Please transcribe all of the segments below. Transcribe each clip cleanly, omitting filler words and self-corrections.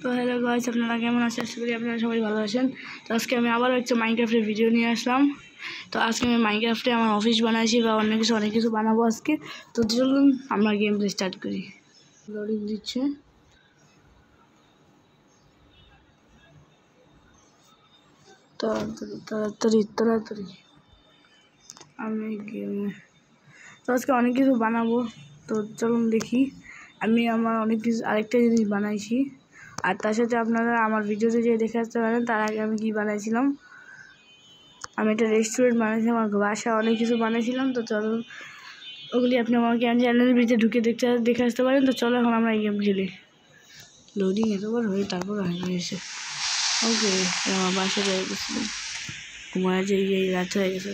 তো hello guys, আপনারা কেমন আছেন? আশা করি আপনারা সবাই ভালো আছেন। তো আজকে আমি আবারও একটা মাইনক্রাফটের ভিডিও নিয়ে আসলাম। তো আজকে আমি মাইনক্রাফটে আমার অফিস বানাইছি বা অনেক কিছু বানাবো আজকে। তো চলুন আমরা গেম প্লে স্টার্ট করি। লোডিং দিচ্ছে। তাড়াতাড়ি আমি গেমে তো আজকে অনেক কিছু বানাবো। তো চলুন দেখি। আমি আমার অনেক কিছু আরেকটা জিনিস বানাইছি, আর তার সাথে আপনারা আমার ভিডিওতে যে দেখে আসতে পারেন তার আগে আমি কি বানাইছিলাম। আমি একটা রেস্টুরেন্ট বানাইছি, আমার বাসায় অনেক কিছু বানাইছিলাম। তো চলুন ওগুলি আপনি আমার চ্যানেলের ভিতরে ঢুকে দেখে আসতে পারেন। তো চলো এখন আমরা এই গেম খেলি। লোডিং এতবার হয়ে তারপর হয়েছে। ওকে, আমার বাসায় যাই গেছিলাম, ঘুমায় যে এই রাত হয়ে গেছে।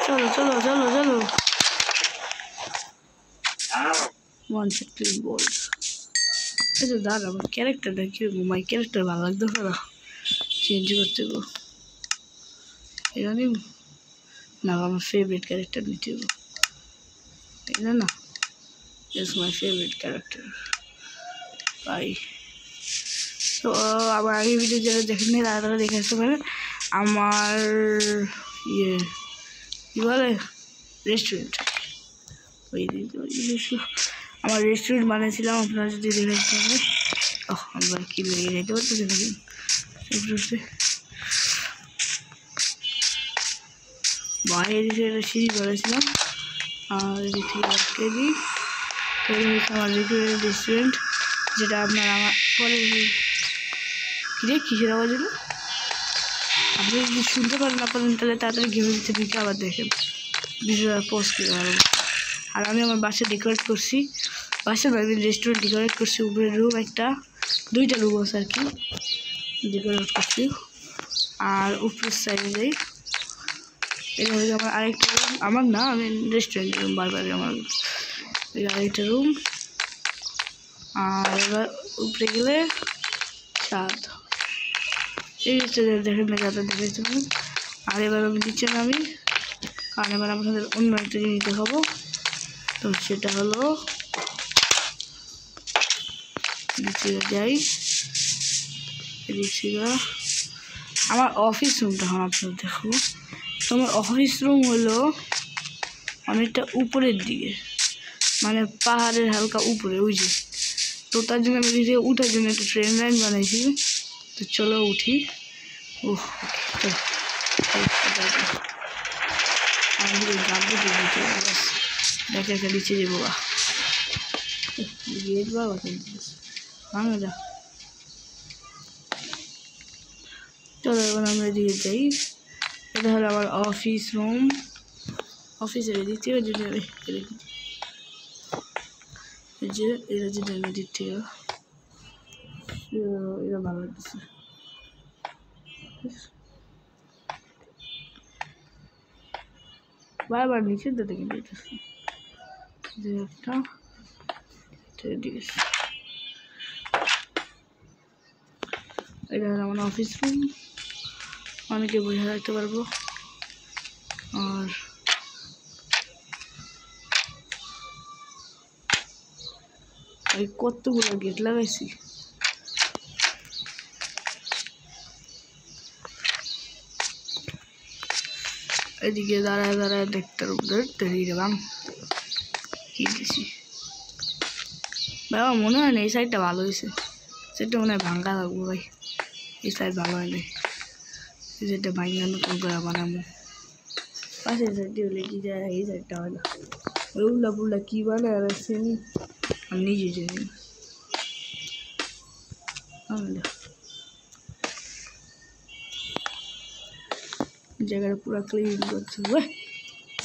চলো চলো চলো চলো ওয়ান সেকেন্ড বল। এই তো দাঁড়া, আমার ক্যারেক্টারটা কীরকম? মাই ক্যারেক্টার ভালো লাগতো, দাঁড়া চেঞ্জ করতে গো। এটা নিব না, আমার ফেভারিট ক্যারেক্টার নিতে গো। এটা না, ইটস মাই ফেভারিট ক্যারেক্টার ভাই। তো আমার আগে ভিডিও যারা দেখেন নি তারা দেখে আসতে পারেন। আমার কী বলে রেস্টুরেন্ট, আমার রেস্টুরেন্ট বানিয়েছিলাম, আপনারা যদি দেখে আসতে পারেন। আমরা কি লেগে যেতে পারতেছি নাকি বাইরে সিঁড়ি বানিয়েছিলাম, আর এদিক থেকে আটকে দিই। তৈরি হয়েছে আমার রেস্টুরেন্ট, যেটা আপনার আমার পরে কিরে কিসের আওয়াজ হলো। আপনি যদি শুনতে পারেন না পারেন তাহলে তাড়াতাড়ি গেমে দিতে দিকে আবার দেখেন ভিডিওটা পোস্ট করে পারবো। আর আমি আমার বাসা ডেকোরেট করছি, বাসা আমি রেস্টুরেন্ট ডেকোরেট করছি। উপরে রুম দুইটা রুম আছে আর কি, ডেকোরেট করছি। আর উপরের সাইডে যাই, এটা হচ্ছে আমার আরেকটা রুম। আমার না, আমি রেস্টুরেন্টের রুম বারবার আমার আরেকটা রুম। আর এবার উপরে গেলে ছাদ, এই দেখেন না যাদের দেখেছেন। আর এবার আমি নিচে নামি, কারণ এবার আমাদের অন্য একটা জিনিস দেখাবো। তো সেটা হলো নিচে যাই, আমার অফিস রুমটা এখন আপনাদের দেখো। তো আমার অফিস রুম হলো অনেকটা উপরের দিকে, মানে পাহাড়ের হালকা উপরে, ওই যে। তো তার জন্য আমি দিকে উঠার জন্য একটা ট্রেন লাইন বানাইছি। তো চলো উঠি। দেখে নিচে যাবো বাংলা। চলো এবার আমরা এদিকে যাই। এটা হলো আমার অফিস রুম, অফিসের এদিক থেকে যদি আমি যে এটা যদি আমি এদিক থেকে এটা ভালো লাগতেছে। বারবার নিচের দিকে যেতেছে একটা এটা হলো আমার অফিস রুম, অনেকে বোঝা রাখতে পারবো। আর কতগুলো গেট লাগাইছি। এদিকে দাঁড়ায় দাঁড়ায় দেখতে বাম কিনতেছি। বাবা মনে হয় না এই সাইডটা ভালো হয়েছে, সেটা মনে হয় ভাঙ্গা লাগবো ভাই। এই সাইড ভালো হয় না, এই সাইডটা ভাঙ্গা নতুন করে বানাবো। পাশের সাইডটি হলে কি যায়, এই সাইডটা হয় না। উল্লা পুল্লা কী বানায় আর আমি নিজে জানি। জায়গাটা পুরো ক্লিন করছে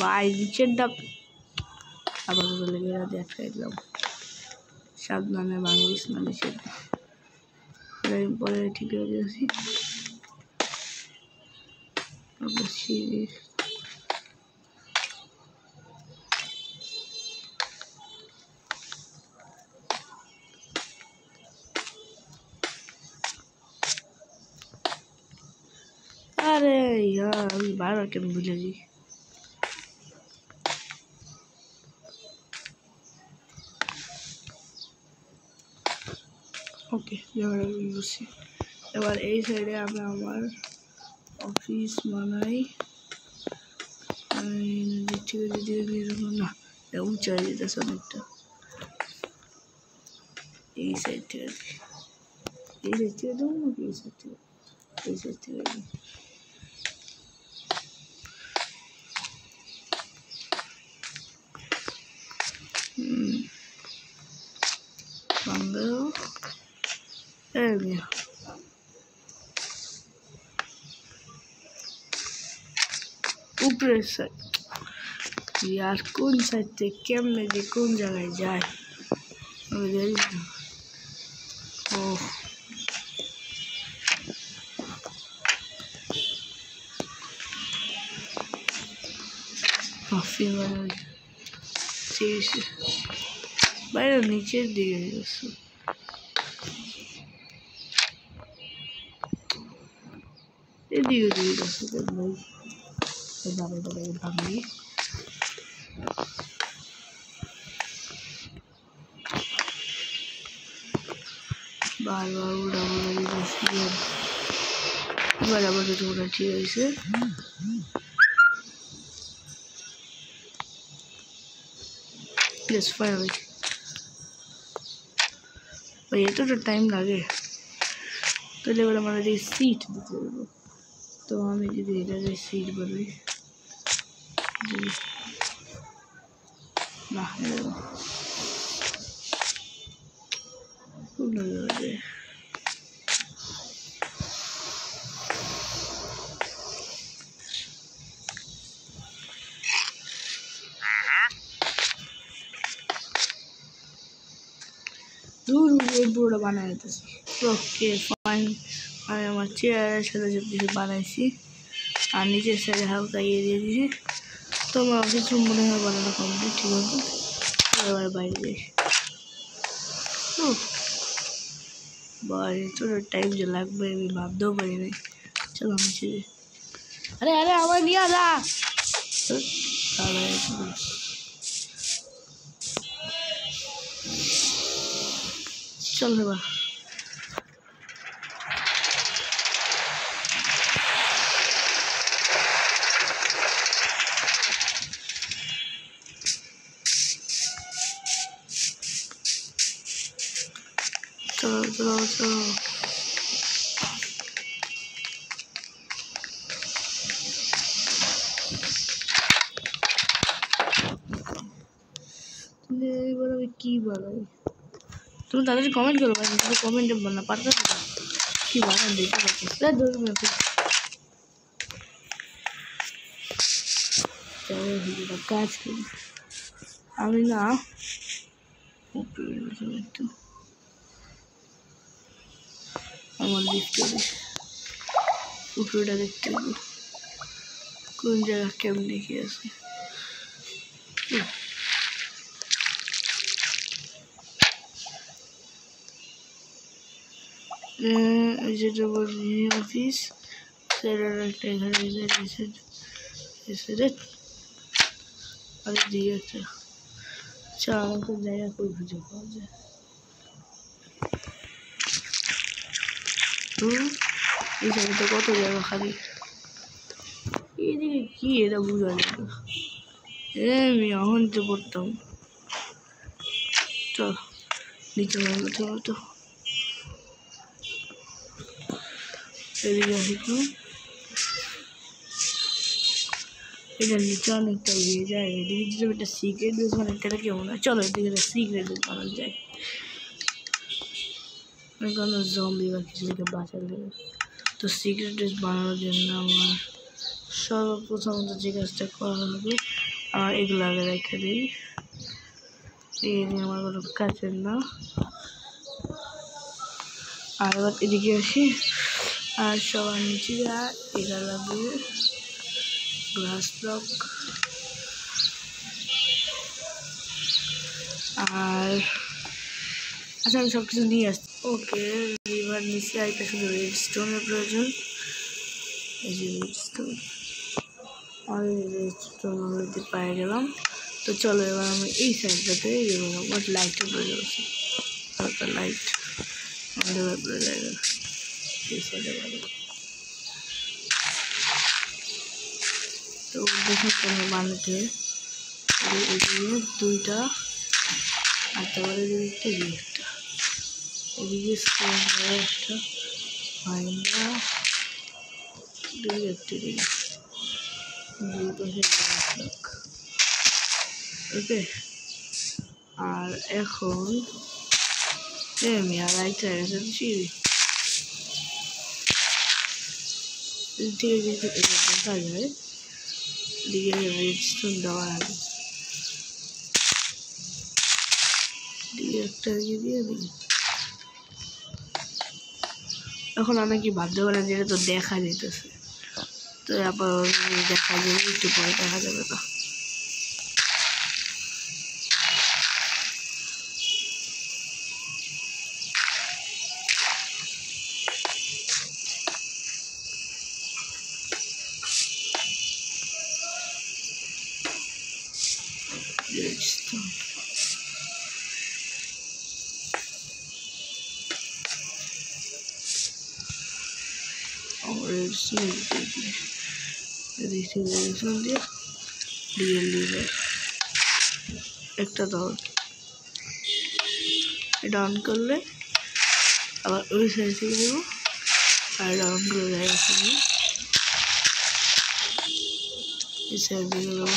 ভাই, নিচের ডাব আবার লেগে আটকাই দিলাম। সাবধানে ভাঙিস না নিচের, পরে ঠিক হয়ে যাচ্ছি। अरे यार अभी बार बार क्या भूल जी। ওকে যেভাবে বুঝছি। এবার এই সাইডে আমি আমার অফিস বানাই। না উঁচাই যেতেছে অনেকটা, এই সাইড থেকে এই সাইড থেকে দেবো নাকি এই সাইড থেকে? এই সাইড থেকে উপরের সাইড আর কোন সাইড থেকে কেমনে যে কোন জায়গায় যায় আমি জানি না। ও বাইরে নিচের দিকে গেছে। এদিকে দিকে গেছে ভাই, দাঁড়ায় দাঁড়ায় ভাঙি। বারবার উড়াউড়ি যাচ্ছি, এবার আবার যদি ওটা ঠিক হয়েছে। Yes, finally. ভাই এতটা টাইম লাগে, তাহলে এবার আমার এই সিট দিতে হবে। তো আমি যদি এটাকে সিট বলি না পুরোটা বানাই দিতেছি। ওকে ফাইন, আমি আমার চেয়ারের সাথে সব কিছু বানাইছি আর নিচের সাইডে হালকা ইয়ে দিয়ে দিয়েছি। তো আমার অফিস রুম মনে হয় বানানো কমপ্লিট, ঠিক আছে। এবার বাইরে যাই। বাইরে তোর টাইম যে লাগবে আমি ভাবতেও পারি নাই। চলো আমি ছেড়ে, আরে আরে আমার নিয়ে আসা চল এবার। চলো চলো চলো, এবার আমি কি বানাই? তুমি তাড়াতাড়ি কমেন্ট করো ভাই, তুমি কমেন্টে বলনা পারবে না কি বানান দেখতে পাচ্ছি। কাজ করি আমি না, একটু আমার দেখতে হবে উপরেটা, দেখতে হবে কোন জায়গা কেমন দেখে আছে। যেটা বলি অফিস সেটার একটা এখানে আর দিয়ে একটা চার জায়গা করে খুঁজে পাওয়া যায়। এই জায়গাটা কত জায়গা খালি, এদিকে কি এটা বোঝা যায় না। আমি এখন তো পড়তাম। চল নিচে মতো এদিকে আসলাম, এটা নিচে অনেকটা ইয়ে যায়। এদিকে যদি একটা সিক্রেট বেস অনেকটা কেমন হয়। চলো এদিকে একটা সিক্রেট বেস বানানো যায়, কোনো জম্বি বা কিছু থেকে বাঁচার দেবে। তো সিক্রেট বেস বানানোর জন্য আমার সর্বপ্রথমত যে কাজটা করা হবে, আমার এগুলো আগে রেখে দিই। এই নিয়ে আমার কোনো কাজের না। আর এবার এদিকে আসি, আর সবার নিচে এটা লাগবে গ্লাস ব্লক। আর আচ্ছা আমি সব কিছু নিয়ে আসছি। ওকে এবার নিচে একটা শুধু রেডস্টোনের প্রয়োজন। এই যে রেডস্টোন, আর রেডস্টোন অলরেডি পেয়ে গেলাম। তো চলো এবার আমি এই সাইডটাতে আমার লাইটের প্রয়োজন আছে, হালকা লাইট। অন্ধকার পুরো জায়গা এই সাইডে ভালো। তো দেখুন কেন বানাতে এদিকে দুইটা আর তারপরে এদিকে একটা এদিকে একটা ফাইনটা দুই একটা দিকে দুই পাশে ব্লক। ওকে, আর এখন আমি আর রাইট হয়ে গেছে সিঁড়ি থেকে যেতে দেখা যায় দিকে রেডস্টোন দেওয়া আছে দিয়ে একটা দিয়ে দিই। এখন অনেকেই ভাবতে পারে যেটা তো দেখা যেতেছে, তো আবার দেখা যাবে একটু পরে দেখা যাবে না। Redstone. Redstone দিয়ে ডিএল দিবে একটা দল এটা অন করলে আবার ওই সাইড থেকে দেবো আর এটা অন করে জায়গা থেকে এই সাইড থেকে দেবো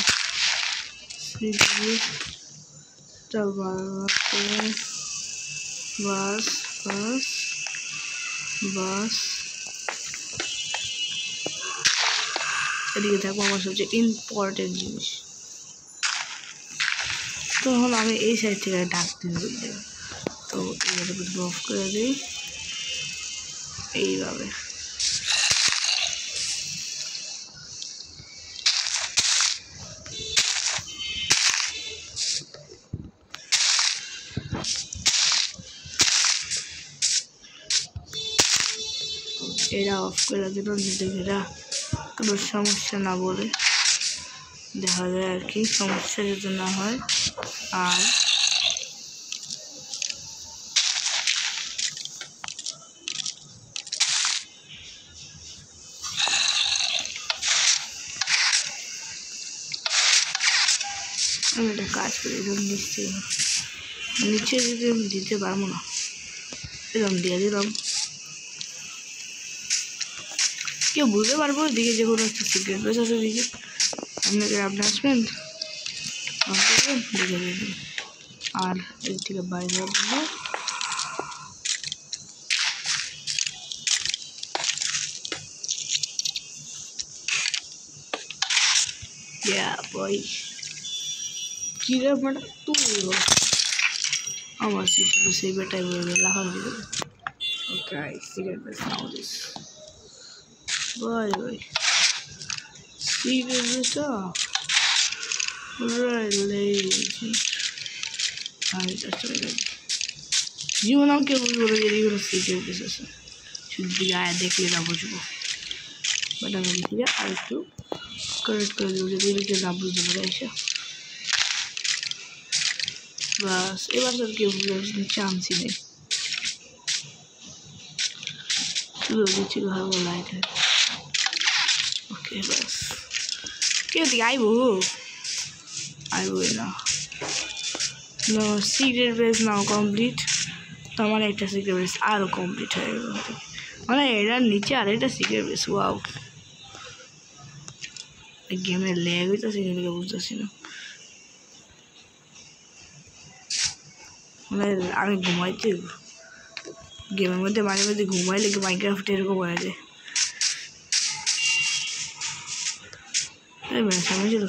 বাস বাস বাস এদিকে থাকবো আমার সবচেয়ে ইম্পর্টেন্ট জিনিস। তখন আমি এই সাইড থেকে ডাকতে দেব, তো এইভাবে অফ করে দিই এইভাবে। এটা অফ করে দিলাম যাতে এটা কোনো সমস্যা না বলে দেখা যায় আর কি, সমস্যা যাতে না হয়। আর আমি একটা কাজ করি, এরকম নিচে যদি আমি দিতে পারবো না, এরকম দিয়ে দিলাম, কেউ বুঝতে পারবো এদিকে যে কোনো একটা সিক্রেট বেস আছে দিকে আপনি আসবেন দেখে দেবেন। আর এর থেকে বাইরে আসবো কিরকম একটা তুলব আমার সিক্রেট সেই বেটাই বলে লাফা দিয়ে okay secret base now this boy secret বেসটা জীবন আমাকে বুঝবো যে এগুলো সিক্রেট বেস আছে, শুধু দিকে আয় দেখলে না বুঝবো। বাট আমি দিকে আর একটু কারেক্ট করে দেবো যদি এদিকে না বুঝতে পারে এসে বাস। এবার তো কেউ বুঝতে চান্সই নেই, শুধু দিচ্ছি ভালো লাইট। ওকে বাস কেউ দিকে আইবো না নো সিক্রেট বেস নাও কমপ্লিট। তো আমার একটা সিক্রেট বেস আরও কমপ্লিট হয়ে গেল, মানে এটার নিচে আর একটা সিক্রেট বেস। ওয়াও গেমের ল্যাগ হইতেছে এগুলো বুঝতেছি না, মানে আমি ঘুমাইতে গেমের মধ্যে মাঝে মাঝে ঘুমাইলে মাইনক্রাফট এরকম হয়ে যায়। সামনে ছিল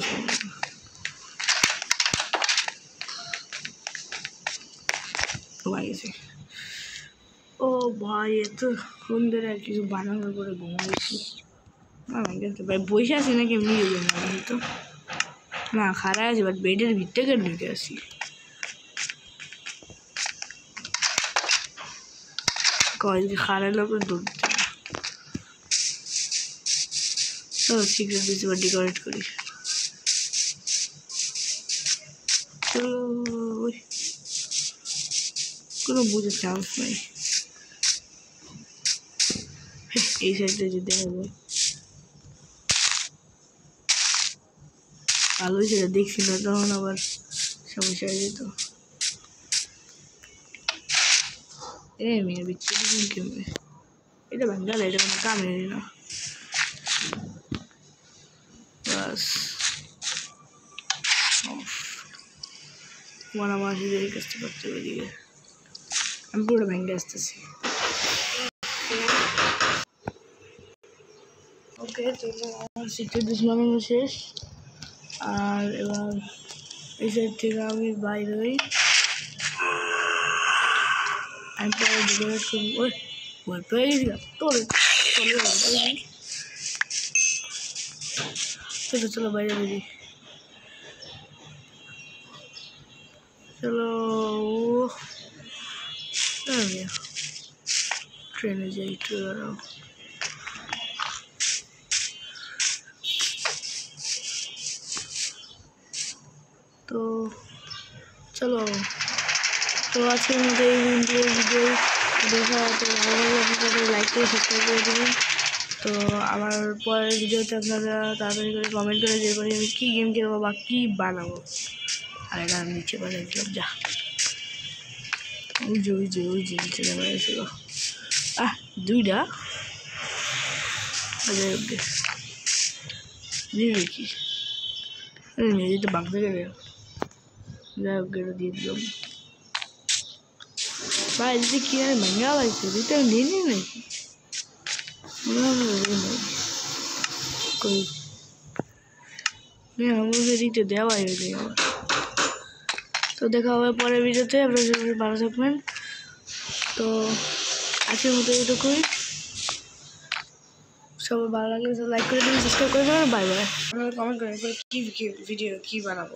ঘুমাই গেছে। ও ভাই এত সুন্দর আর কিছু বানানোর পরে ঘুমাইছি ভাই, বসে আছি নাকি এমনি তো না খারাপ আছি, বাট বেডের ভিতরে ঢুকে আছি। কয়েকদিন খারাপ লোকের দৌড়তে চলো সিক্রেট বেশি বা ডেকোরেট করি। চলো কোনো বুঝে চান্স নাই, এই সাইডে যদি দেখা যায় ভালোই সেটা দেখছি না, তখন আবার সমস্যা হয়ে যেত। মেয়ে বিচ্ছি কেমনি এটা ভাঙ্গাল, এটা কোনো কামেরই না। বাস আমার এই কাজটা করতে বেরিয়ে আমি পুরো ভেঙে আসতেছি। ওকে, তো আমার সিক্রেট ডিশ বানানো শেষ। আর এবার এই সাইড থেকে আমি বাইরে হই, আমি পরে ডেকোরেট করবো। ওই পেয়ে গেছিলাম চলো চলো চলো বাইরে বেরি চলো। ট্রেনে যাই একটু দাঁড়াও। তো চলো, তো আজকের মধ্যে এই ভিডিও দেখা তো ভালো লাগলে আপনাদের লাইক করে সাবস্ক্রাইব করে দেবেন। তো আমার পরের ভিডিওতে আপনারা তাড়াতাড়ি করে কমেন্ট করে যে করে আমি কী গেম খেলবো বা কী বানাবো। আর এটা আমি নিচে বানাইছিলাম যা ওই যে নিচে বানাইছিল দুইটা নিবি কি নিজে তো বাঁকতে গেলে যাই হোক এটা দিয়ে দিলাম। বা এদিকে কি আর ভেঙে লাগছে, দুইটা নিয়ে নিই নাকি আমাদের দিকটা দেওয়াই হয়েছে আমার। তো দেখা হবে পরের ভিডিওতে, আপনারা সবাই ভালো থাকবেন। তো আজকের মতো এটুকুই, সবাই ভালো লাগলে লাইক করে দেবেন, সাবস্ক্রাইব করে দেবেন। Bye bye. আপনারা কমেন্ট করেন কি ভিডিও কী বানাবো।